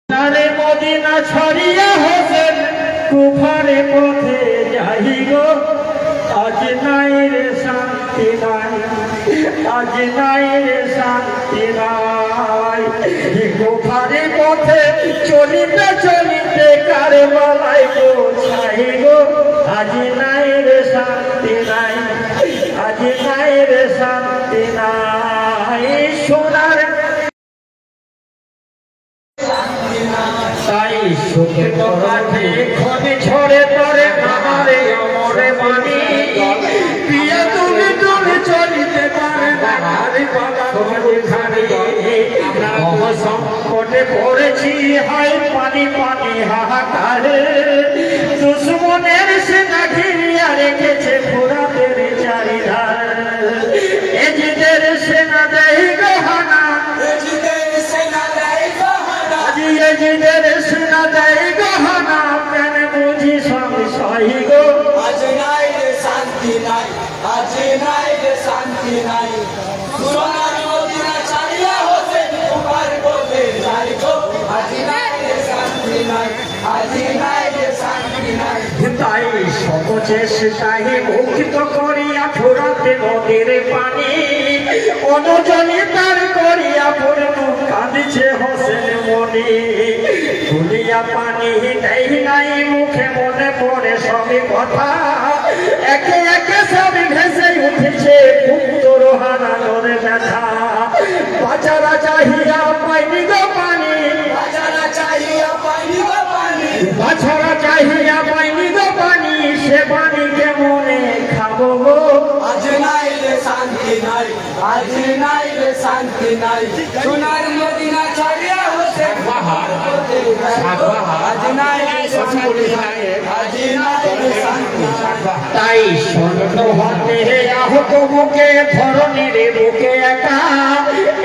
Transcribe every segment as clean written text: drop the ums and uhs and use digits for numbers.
নারে মদিনা ছড়িয়া হোসেন কুফারে পথে যাই গো, আজ নাই রে শান্তি নাই, আজ নাই রে শান্তি নাই। কুফারে পথে চলিতে চলিতে কারে বলাই গো ছাই গো, আজ নাই রে শান্তি নাই, আজ নাই রে শান্তি নাই। সোনার তাই সুখে কাঠে খনি ছড়ে তরে আমারে অমরে বাণী, প্রিয়া তুমি তুমি চলিতে পারে বাঙালি বাবা ঘরে মহ সংকটে পড়েছি, হাই পানি পানি হাহাকারে। দুশ্মনের সেনা ঘিরিয়া রেখেছে ফোরাতের চারিধার, এজিদের সেনা দেয় গহনা, এজিদের সেনা দেয় গহনা, কেন বুঝি সংশয় গো, আজ নাই রে শান্তি নাই, আজ নাই রে শান্তি নাই। সোনার মদিনা ছাড়িয়া হোসেন কুফার পথে যাই গো, আজ নাই রে শান্তি নাই, আজ নাই রে শান্তি নাই। তাই সবচেষ্টাই মুক্ত করিয়া ফোরাতে নদীর পানি, অনুজনে তার করিয়া পূর্ণ কাঁদিছে হোসেন মনে। তুলিয়া পানি নেই নাই মুখে, মনে পড়ে সবই কথা, একে একে সব ভেসে উঠেছে পুত্র হারানোর ব্যথা। বাজারা চাহিয়া পাইনি গো পানি, বাজারা চাহিয়া পাইনি গো পানি, বাছারা চাহিয়া পাইনি গো পানি, সে পানি কেমনে খাবো গো, আজ নাই রে শান্তি নাই, আজ নাই রে শান্তি নাই। সোনার মদিনা ছাড়িয়া হোসেন কুফার পথে যাই গো, আজ নাই রে শান্তি নাই, আজ নাই রে শান্তি নাই। তাই স্বর্ণ হাতে আহত মুখে ধরণীর বুকে একা,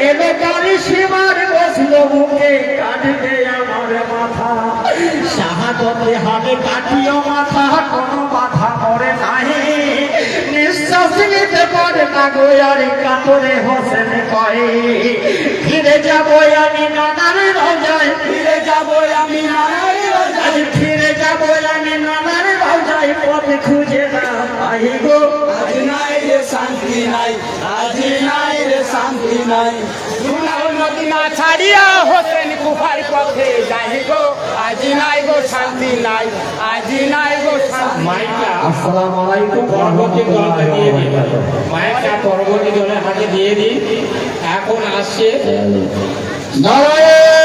এলো কারি সীমার বসলো মুখে, কাঁদবে আমার মাথা। শাহাদতে হাতে কাটিও মাথা, কোনো মাথা মরে নাহি, নিঃশ্বাস নিতে পারে না গো আর কাতরে হোসেন কয়ে, ফিরে যাবো আমি নানার রোজায়, ফিরে যাবো আমি নানার রোজায়, ফিরে যাবো আমি নানার রোজায়, পথ খুঁজে না পাই গো, আজ নাই রে শান্তি নাই, আজ নাই রে শান্তি নাই। সোনার মদিনা ছাড়িয়া হোসেন কুফার পথে যাই গো, আজ নাই গো শান্তি নাই, আজ নাই গো শান্তি নাই। আসসালামু আলাইকুম পরবর্তী দলকে দিয়ে দিই, মায়েরটা পরবর্তী দলের হাতে দিয়ে দিই। এখন আসছে নারায়ণ